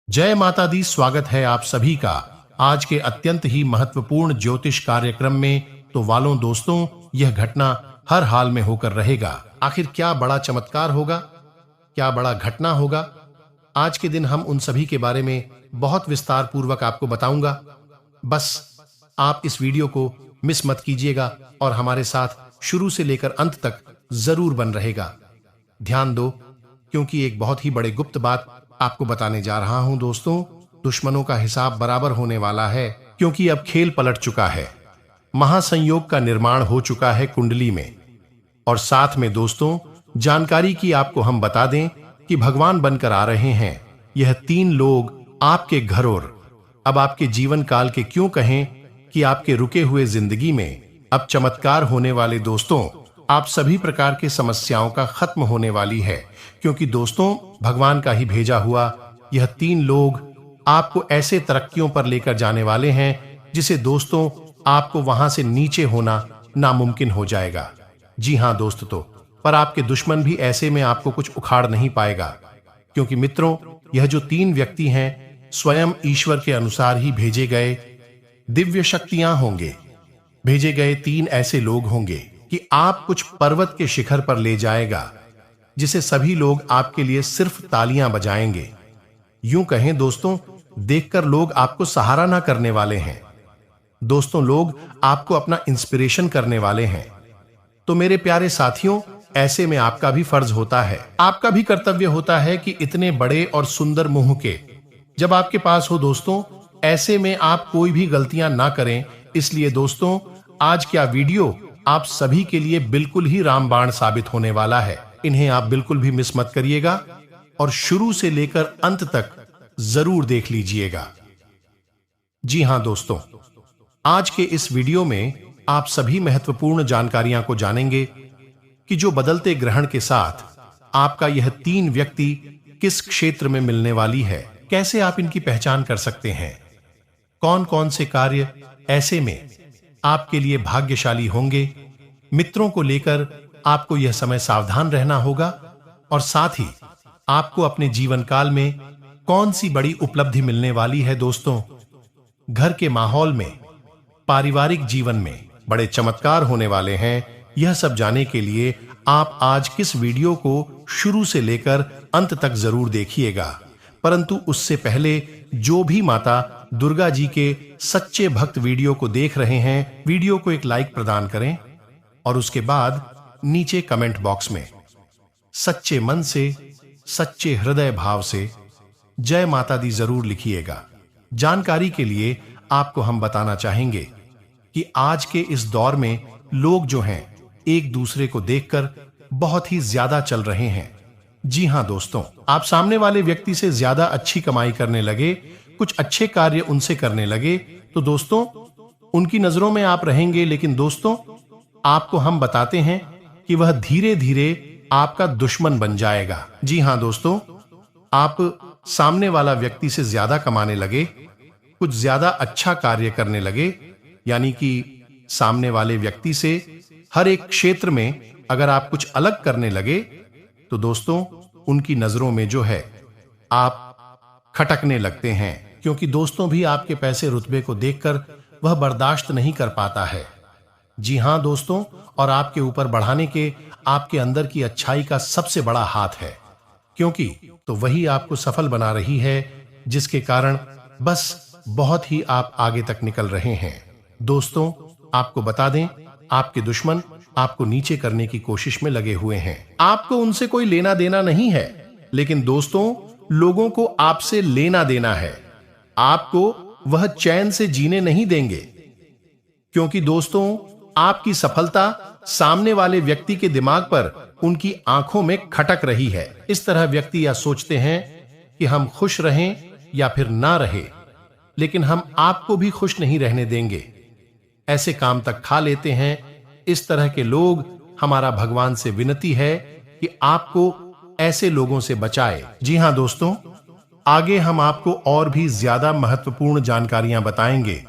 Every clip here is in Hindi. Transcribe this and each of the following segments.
जय माता दी। स्वागत है आप सभी का आज के अत्यंत ही महत्वपूर्ण ज्योतिष कार्यक्रम में। तो वालों दोस्तों, यह घटना हर हाल में होकर रहेगा। आखिर क्या बड़ा चमत्कार होगा, क्या बड़ा घटना होगा, आज के दिन हम उन सभी के बारे में बहुत विस्तार पूर्वक आपको बताऊंगा। बस आप इस वीडियो को मिस मत कीजिएगा और हमारे साथ शुरू से लेकर अंत तक जरूर बन रहेगा। ध्यान दो, क्योंकि एक बहुत ही बड़े गुप्त बात आपको बताने जा रहा हूं दोस्तों। दुश्मनों का हिसाब बराबर होने वाला है, क्योंकि अब खेल पलट चुका है। महासंयोग का निर्माण हो चुका है कुंडली में। और साथ में दोस्तों, जानकारी की आपको हम बता दें कि भगवान बनकर आ रहे हैं यह 3 लोग आपके घर और अब आपके जीवन काल के, क्यों कहें कि आपके रुके हुए जिंदगी में अब चमत्कार होने वाले दोस्तों। आप सभी प्रकार की समस्याओं का खत्म होने वाली है, क्योंकि दोस्तों भगवान का ही भेजा हुआ यह 3 लोग आपको ऐसे तरक्कियों पर लेकर जाने वाले हैं जिसे दोस्तों आपको वहां से नीचे होना नामुमकिन हो जाएगा। जी हां दोस्त, तो पर आपके दुश्मन भी ऐसे में आपको कुछ उखाड़ नहीं पाएगा, क्योंकि मित्रों यह जो 3 व्यक्ति हैं स्वयं ईश्वर के अनुसार ही भेजे गए दिव्य शक्तियां होंगे। भेजे गए 3 ऐसे लोग होंगे कि आप कुछ पर्वत के शिखर पर ले जाएगा, जिसे सभी लोग आपके लिए सिर्फ तालियां बजाएंगे। यूं कहें दोस्तों, देखकर लोग आपको सहारा ना करने वाले हैं। दोस्तों लोग आपको अपना इंस्पिरेशन करने वाले हैं। तो मेरे प्यारे साथियों, ऐसे में आपका भी फर्ज होता है, आपका भी कर्तव्य होता है कि इतने बड़े और सुंदर मुंह के जब आपके पास हो दोस्तों, ऐसे में आप कोई भी गलतियां ना करें। इसलिए दोस्तों आज क्या वीडियो आप सभी के लिए बिल्कुल ही रामबाण साबित होने वाला है। इन्हें आप बिल्कुल भी मिस मत करिएगा और शुरू से लेकर अंत तक जरूर देख लीजिएगा। जी हां दोस्तों, आज के इस वीडियो में आप सभी महत्वपूर्ण जानकारियां को जानेंगे कि जो बदलते ग्रहण के साथ आपका यह 3 व्यक्ति किस क्षेत्र में मिलने वाली है, कैसे आप इनकी पहचान कर सकते हैं, कौन कौन से कार्य ऐसे में आपके लिए भाग्यशाली होंगे। मित्रों को लेकर आपको यह समय सावधान रहना होगा और साथ ही आपको अपने जीवन काल में कौन सी बड़ी उपलब्धि मिलने वाली है दोस्तों। घर के माहौल में, पारिवारिक जीवन में बड़े चमत्कार होने वाले हैं। यह सब जानने के लिए आप आज किस वीडियो को शुरू से लेकर अंत तक जरूर देखिएगा। परंतु उससे पहले जो भी माता दुर्गा जी के सच्चे भक्त वीडियो को देख रहे हैं, वीडियो को एक लाइक प्रदान करें और उसके बाद नीचे कमेंट बॉक्स में सच्चे मन से, सच्चे हृदय भाव से जय माता दी जरूर लिखिएगा। जानकारी के लिए आपको हम बताना चाहेंगे कि आज के इस दौर में लोग जो हैं एक दूसरे को देखकर बहुत ही ज्यादा चल रहे हैं। जी हां दोस्तों, आप सामने वाले व्यक्ति से ज्यादा अच्छी कमाई करने लगे, कुछ अच्छे कार्य उनसे करने लगे, तो दोस्तों उनकी नजरों में आप रहेंगे। लेकिन दोस्तों आपको हम बताते हैं कि वह धीरे धीरे आपका दुश्मन बन जाएगा। जी हां दोस्तों, आप सामने वाला व्यक्ति से ज्यादा कमाने लगे, कुछ ज्यादा अच्छा कार्य करने लगे, यानी कि सामने वाले व्यक्ति से हर एक क्षेत्र में अगर आप कुछ अलग करने लगे, तो दोस्तों उनकी नजरों में जो है आप खटकने लगते हैं, क्योंकि दोस्तों भी आपके पैसे रुतबे को देखकर वह बर्दाश्त नहीं कर पाता है। जी हां दोस्तों, और आपके ऊपर बढ़ाने के आपके अंदर की अच्छाई का सबसे बड़ा हाथ है, क्योंकि तो वही आपको सफल बना रही है, जिसके कारण बस बहुत ही आप आगे तक निकल रहे हैं। दोस्तों आपको बता दें, आपके दुश्मन आपको नीचे करने की कोशिश में लगे हुए हैं। आपको उनसे कोई लेना देना नहीं है, लेकिन दोस्तों लोगों को आपसे लेना देना है। आपको वह चैन से जीने नहीं देंगे, क्योंकि दोस्तों आपकी सफलता सामने वाले व्यक्ति के दिमाग पर, उनकी आंखों में खटक रही है। इस तरह व्यक्ति या सोचते हैं कि हम खुश रहें या फिर ना रहे, लेकिन हम आपको भी खुश नहीं रहने देंगे। ऐसे काम तक खा लेते हैं। इस तरह के लोग, हमारा भगवान से विनती है कि आपको ऐसे लोगों से बचाए। जी हां दोस्तों, आगे हम आपको और भी ज्यादा महत्वपूर्ण जानकारियां बताएंगे,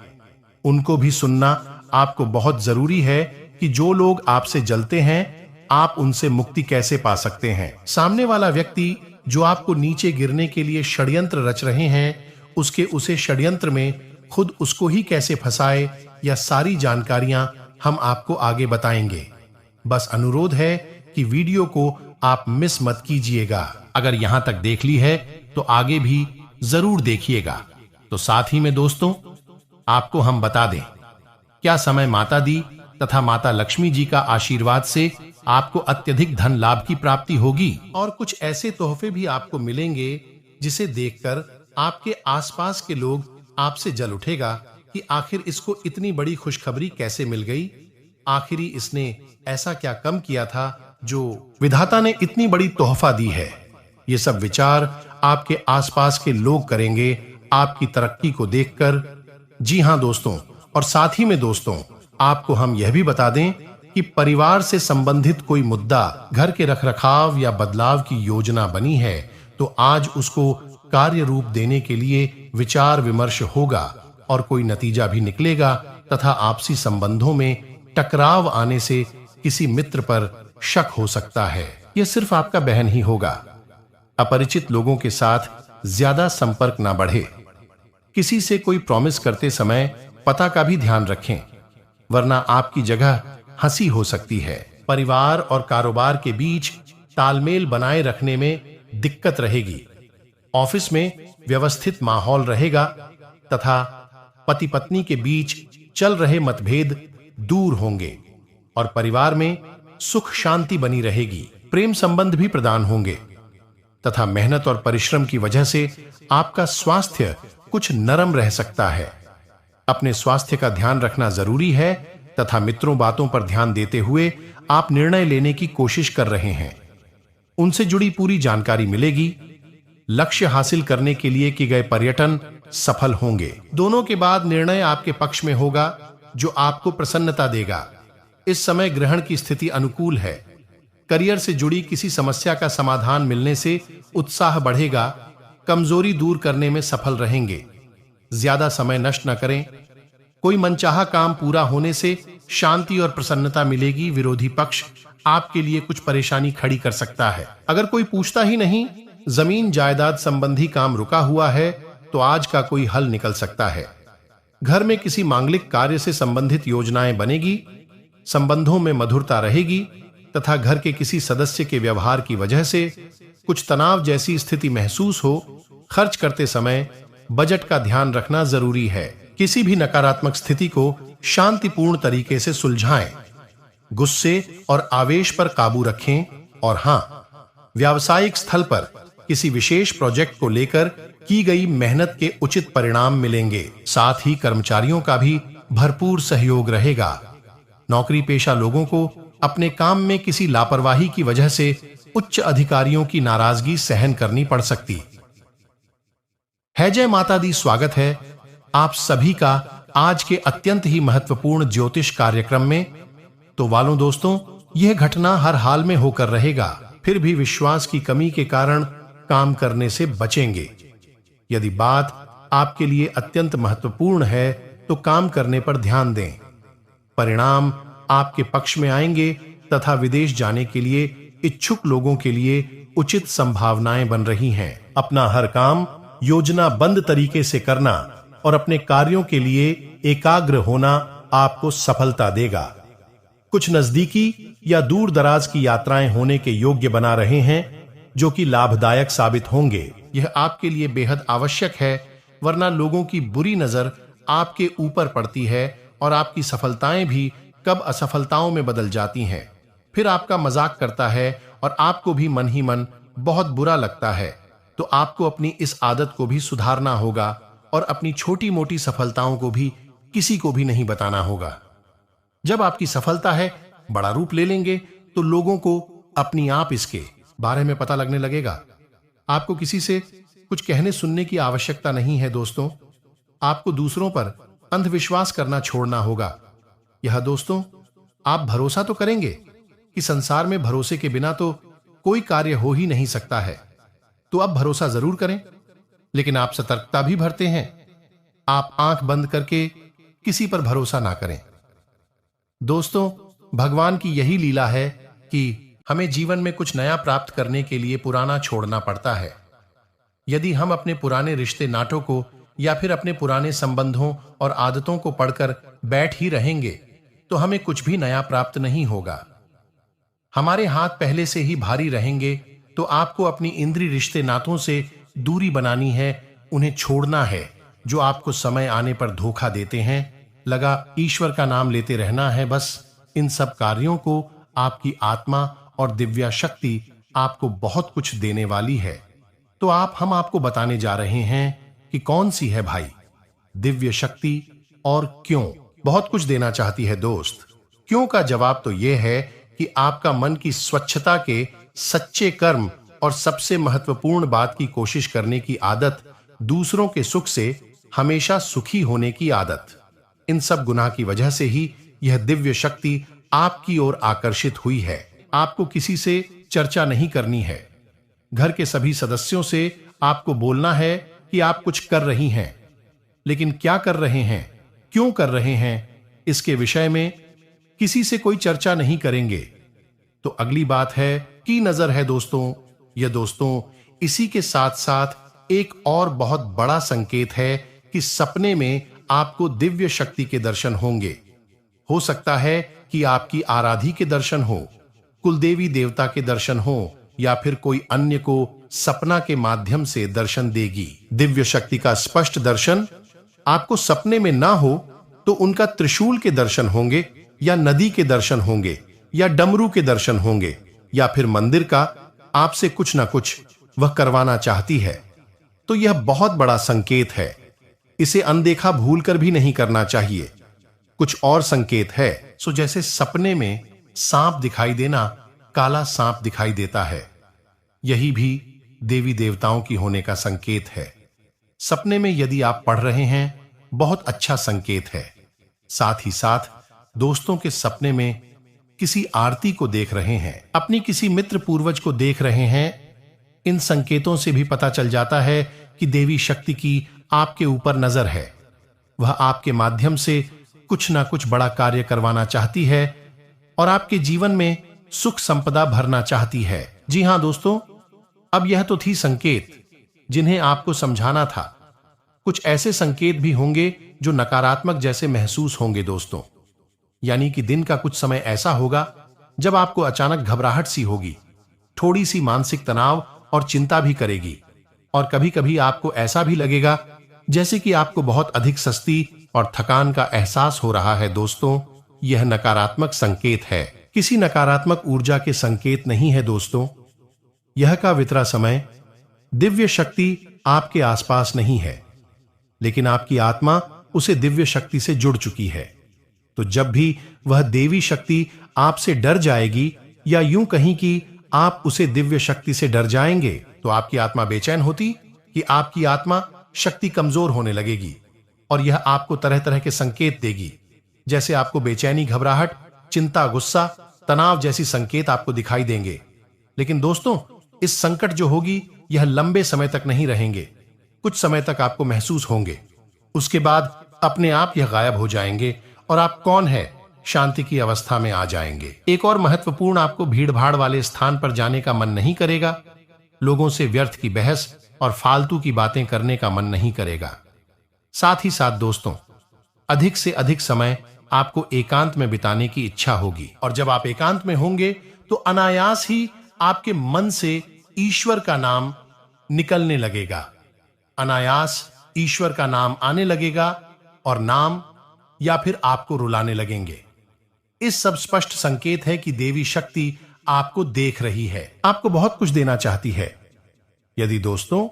उनको भी सुनना आपको बहुत जरूरी है कि जो लोग आपसे जलते हैं आप उनसे मुक्ति कैसे पा सकते हैं। सामने वाला व्यक्ति जो आपको नीचे गिरने के लिए षड्यंत्र रच रहे हैं, उसे षड्यंत्र में खुद उसको ही कैसे फंसाए, यह सारी जानकारियां हम आपको आगे बताएंगे। बस अनुरोध है कि वीडियो को आप मिस मत कीजिएगा। अगर यहां तक देख ली है तो आगे भी जरूर देखिएगा। तो साथ ही में दोस्तों, आपको हम बता दें, क्या समय माता दी तथा माता लक्ष्मी जी का आशीर्वाद से आपको अत्यधिक धन लाभ की प्राप्ति होगी और कुछ ऐसे तोहफे भी आपको मिलेंगे जिसे देखकर आपके आसपास के लोग आपसे जल उठेगा कि आखिर इसको इतनी बड़ी खुशखबरी कैसे मिल गई, आखिर इसने ऐसा क्या कम किया था जो विधाता ने इतनी बड़ी तोहफा दी है। ये सब विचार आपके आसपास के लोग करेंगे आपकी तरक्की को देखकर। जी हां दोस्तों, और साथ ही में दोस्तों, आपको हम यह भी बता दें कि परिवार से संबंधित कोई मुद्दा, घर के रखरखाव या बदलाव की योजना बनी है तो आज उसको कार्य रूप देने के लिए विचार विमर्श होगा और कोई नतीजा भी निकलेगा तथा आपसी संबंधों में टकराव आने से किसी मित्र पर शक हो सकता है। यह सिर्फ आपका बहन ही होगा। अपरिचित लोगों के साथ ज्यादा संपर्क ना बढ़े। किसी से कोई प्रॉमिस करते समय पता का भी ध्यान रखें, वरना आपकी जगह हंसी हो सकती है। परिवार और कारोबार के बीच तालमेल बनाए रखने में दिक्कत रहेगी। ऑफिस में व्यवस्थित माहौल रहेगा तथा पति पत्नी के बीच चल रहे मतभेद दूर होंगे और परिवार में सुख शांति बनी रहेगी। प्रेम संबंध भी प्रदान होंगे तथा मेहनत और परिश्रम की वजह से आपका स्वास्थ्य कुछ नरम रह सकता है। अपने स्वास्थ्य का ध्यान रखना जरूरी है तथा मित्रों बातों पर ध्यान देते हुए आप निर्णय लेने की कोशिश कर रहे हैं। उनसे जुड़ी पूरी जानकारी मिलेगी। लक्ष्य हासिल करने के लिए किए गए पर्यटन सफल होंगे। दोनों के बाद निर्णय आपके पक्ष में होगा जो आपको प्रसन्नता देगा। इस समय ग्रहण की स्थिति अनुकूल है। करियर से जुड़ी किसी समस्या का समाधान मिलने से उत्साह बढ़ेगा। कमजोरी दूर करने में सफल रहेंगे। ज्यादा समय नष्ट न करें। कोई मनचाहा काम पूरा होने से शांति और प्रसन्नता मिलेगी। विरोधी पक्ष आपके लिए कुछ परेशानी खड़ी कर सकता है। अगर कोई पूछता ही नहीं, जमीन जायदाद संबंधी काम रुका हुआ है तो आज का कोई हल निकल सकता है। घर में किसी मांगलिक कार्य से संबंधित योजनाएं बनेगी। संबंधों में मधुरता रहेगी तथा घर के किसी सदस्य के व्यवहार की वजह से कुछ तनाव जैसी स्थिति महसूस हो। खर्च करते समय बजट का ध्यान रखना जरूरी है। किसी भी नकारात्मक स्थिति को शांतिपूर्ण तरीके से सुलझाएं। गुस्से और आवेश पर काबू रखें। और हां, व्यावसायिक स्थल पर किसी विशेष प्रोजेक्ट को लेकर की गई मेहनत के उचित परिणाम मिलेंगे। साथ ही कर्मचारियों का भी भरपूर सहयोग रहेगा। नौकरी पेशा लोगों को अपने काम में किसी लापरवाही की वजह से उच्च अधिकारियों की नाराजगी सहन करनी पड़ सकती है। जय माता दी। स्वागत है आप सभी का आज के अत्यंत ही महत्वपूर्ण ज्योतिष कार्यक्रम में। तो वालों दोस्तों, यह घटना हर हाल में होकर रहेगा, फिर भी विश्वास की कमी के कारण काम करने से बचेंगे। यदि बात आपके लिए अत्यंत महत्वपूर्ण है तो काम करने पर ध्यान दें। परिणाम आपके पक्ष में आएंगे तथा विदेश जाने के लिए इच्छुक लोगों के लिए उचित संभावनाएं बन रही हैं। अपना हर काम योजनाबद्ध तरीके से करना और अपने कार्यों के लिए एकाग्र होना आपको सफलता देगा। कुछ नजदीकी या दूर दराज की यात्राएं होने के योग्य बना रहे हैं जो कि लाभदायक साबित होंगे। यह आपके लिए बेहद आवश्यक है, वरना लोगों की बुरी नजर आपके ऊपर पड़ती है और आपकी सफलताएं भी कब असफलताओं में बदल जाती हैं। फिर आपका मजाक करता है और आपको भी मन ही मन बहुत बुरा लगता है। तो आपको अपनी इस आदत को भी सुधारना होगा और अपनी छोटी मोटी सफलताओं को भी किसी को भी नहीं बताना होगा। जब आपकी सफलता है बड़ा रूप ले लेंगे तो लोगों को अपनी आप इसके बारे में पता लगने लगेगा। आपको किसी से कुछ कहने सुनने की आवश्यकता नहीं है दोस्तों। आपको दूसरों पर अंधविश्वास करना छोड़ना होगा। यह दोस्तों, आप भरोसा तो करेंगे कि संसार में भरोसे के बिना तो कोई कार्य हो ही नहीं सकता है। तो अब भरोसा जरूर करें, लेकिन आप सतर्कता भी भरते हैं। आप आंख बंद करके किसी पर भरोसा ना करें। दोस्तों, भगवान की यही लीला है कि हमें जीवन में कुछ नया प्राप्त करने के लिए पुराना छोड़ना पड़ता है। यदि हम अपने पुराने रिश्ते नाटों को या फिर अपने पुराने संबंधों और आदतों को पढ़कर बैठ ही रहेंगे तो हमें कुछ भी नया प्राप्त नहीं होगा। हमारे हाथ पहले से ही भारी रहेंगे तो आपको अपनी इंद्रिय रिश्ते नातों से दूरी बनानी है, उन्हें छोड़ना है जो आपको समय आने पर धोखा देते हैं। लगा ईश्वर का नाम लेते रहना है बस। इन सब कार्यों को आपकी आत्मा और दिव्या शक्ति आपको बहुत कुछ देने वाली है। तो हम आपको बताने जा रहे हैं कि कौन सी है भाई दिव्य शक्ति और क्यों। बहुत कुछ देना चाहती है दोस्त। क्यों का जवाब तो यह है कि आपका मन की स्वच्छता के सच्चे कर्म और सबसे महत्वपूर्ण बात की कोशिश करने की आदत, दूसरों के सुख से हमेशा सुखी होने की आदत, इन सब गुनाह की वजह से ही यह दिव्य शक्ति आपकी ओर आकर्षित हुई है। आपको किसी से चर्चा नहीं करनी है। घर के सभी सदस्यों से आपको बोलना है कि आप कुछ कर रही हैं, लेकिन क्या कर रहे हैं, क्यों कर रहे हैं, इसके विषय में किसी से कोई चर्चा नहीं करेंगे। तो अगली बात है की नजर है दोस्तों। यह दोस्तों इसी के साथ साथ एक और बहुत बड़ा संकेत है कि सपने में आपको दिव्य शक्ति के दर्शन होंगे। हो सकता है कि आपकी आराधी के दर्शन हो, कुलदेवी देवता के दर्शन हो, या फिर कोई अन्य को सपना के माध्यम से दर्शन देगी। दिव्य शक्ति का स्पष्ट दर्शन आपको सपने में ना हो तो उनका त्रिशूल के दर्शन होंगे, या नदी के दर्शन होंगे, या डमरू के दर्शन होंगे, या फिर मंदिर का आपसे कुछ ना कुछ वह करवाना चाहती है। तो यह बहुत बड़ा संकेत है। इसे अनदेखा भूलकर भी नहीं करना चाहिए। कुछ और संकेत है। सो जैसे सपने में सांप दिखाई देना, काला सांप दिखाई देता है, यही भी देवी देवताओं की होने का संकेत है। सपने में यदि आप पढ़ रहे हैं, बहुत अच्छा संकेत है। साथ ही साथ दोस्तों के सपने में किसी आरती को देख रहे हैं, अपनी किसी मित्र पूर्वज को देख रहे हैं, इन संकेतों से भी पता चल जाता है कि देवी शक्ति की आपके ऊपर नजर है। वह आपके माध्यम से कुछ ना कुछ बड़ा कार्य करवाना चाहती है और आपके जीवन में सुख संपदा भरना चाहती है। जी हां दोस्तों, अब यह तो थी संकेत जिन्हें आपको समझाना था। कुछ ऐसे संकेत भी होंगे जो नकारात्मक जैसे महसूस होंगे दोस्तों। यानी कि दिन का कुछ समय ऐसा होगा जब आपको अचानक घबराहट सी होगी, थोड़ी सी मानसिक तनाव और चिंता भी करेगी, और कभी कभी आपको ऐसा भी लगेगा जैसे कि आपको बहुत अधिक सुस्ती और थकान का एहसास हो रहा है। दोस्तों यह नकारात्मक संकेत है, किसी नकारात्मक ऊर्जा के संकेत नहीं है दोस्तों। यह का वितरा समय दिव्य शक्ति आपके आसपास नहीं है, लेकिन आपकी आत्मा उसे दिव्य शक्ति से जुड़ चुकी है। तो जब भी वह देवी शक्ति आपसे डर जाएगी, या यूं कहीं कि आप उसे दिव्य शक्ति से डर जाएंगे, तो आपकी आत्मा बेचैन होती कि आपकी आत्मा शक्ति कमजोर होने लगेगी, और यह आपको तरह तरह के संकेत देगी। जैसे आपको बेचैनी, घबराहट, चिंता, गुस्सा, तनाव जैसी संकेत आपको दिखाई देंगे। लेकिन दोस्तों इस संकट जो होगी यह लंबे समय तक नहीं रहेंगे, कुछ समय तक आपको महसूस होंगे। उसके बाद अपने आप यह गायब हो जाएंगे और आप कौन है शांति की अवस्था में आ जाएंगे। एक और महत्वपूर्ण, आपको भीड़ भाड़ वाले स्थान पर जाने का मन नहीं करेगा, लोगों से व्यर्थ की बहस और फालतू की बातें करने का मन नहीं करेगा। साथ ही साथ दोस्तों अधिक से अधिक समय आपको एकांत में बिताने की इच्छा होगी, और जब आप एकांत में होंगे तो अनायास ही आपके मन से ईश्वर का नाम निकलने लगेगा। अनायास ईश्वर का नाम आने लगेगा और नाम या फिर आपको रुलाने लगेंगे। इस सब स्पष्ट संकेत है कि देवी शक्ति आपको देख रही है, आपको बहुत कुछ देना चाहती है। यदि दोस्तों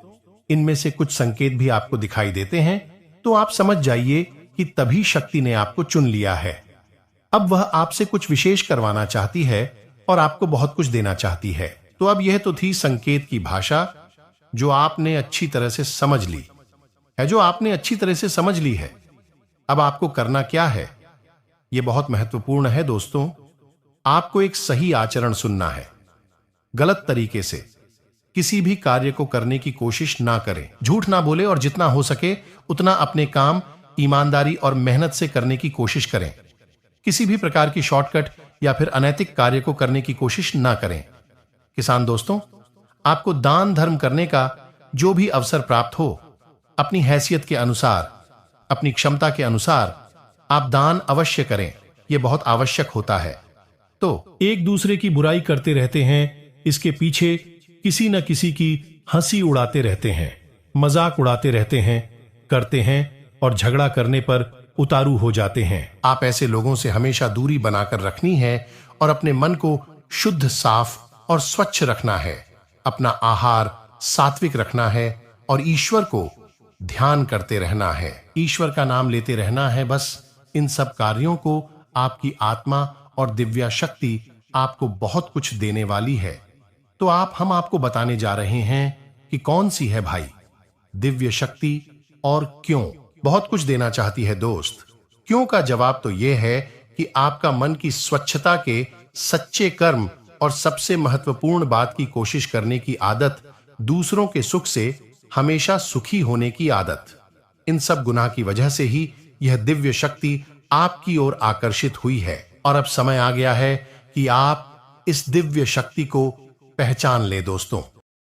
इनमें से कुछ संकेत भी आपको दिखाई देते हैं तो आप समझ जाइए कि तभी शक्ति ने आपको चुन लिया है। अब वह आपसे कुछ विशेष करवाना चाहती है और आपको बहुत कुछ देना चाहती है। तो अब यह तो थी संकेत की भाषा जो आपने अच्छी तरह से समझ ली है, अब आपको करना क्या है, यह बहुत महत्वपूर्ण है दोस्तों। आपको एक सही आचरण सुनना है। गलत तरीके से किसी भी कार्य को करने की कोशिश ना करें, झूठ ना बोले, और जितना हो सके उतना अपने काम ईमानदारी और मेहनत से करने की कोशिश करें। किसी भी प्रकार की शॉर्टकट या फिर अनैतिक कार्य को करने की कोशिश ना करें। किसान दोस्तों, आपको दान धर्म करने का जो भी अवसर प्राप्त हो, अपनी हैसियत के अनुसार, अपनी क्षमता के अनुसार आप दान अवश्य करें। यह बहुत आवश्यक होता है। तो एक दूसरे की बुराई करते रहते हैं, इसके पीछे किसी न किसी की हंसी उड़ाते रहते हैं, मजाक उड़ाते रहते हैं, करते हैं और झगड़ा करने पर उतारू हो जाते हैं। आप ऐसे लोगों से हमेशा दूरी बनाकर रखनी है और अपने मन को शुद्ध, साफ और स्वच्छ रखना है। अपना आहार सात्विक रखना है और ईश्वर को ध्यान करते रहना है। ईश्वर का नाम लेते रहना है। बस इन सब कार्यों को आपकी आत्मा और दिव्या शक्ति आपको बहुत कुछ देने वाली है। तो हम आपको बताने जा रहे हैं कि कौन सी है भाई दिव्य शक्ति और क्यों। बहुत कुछ देना चाहती है दोस्त। क्यों का जवाब तो यह है कि आपका मन की स्वच्छता के सच्चे कर्म और सबसे महत्वपूर्ण बात की कोशिश करने की आदत, दूसरों के सुख से हमेशा सुखी होने की आदत, इन सब गुनाह की वजह से ही यह दिव्य शक्ति आपकी ओर आकर्षित हुई है। और अब समय आ गया है कि आप इस दिव्य शक्ति को पहचान ले दोस्तों।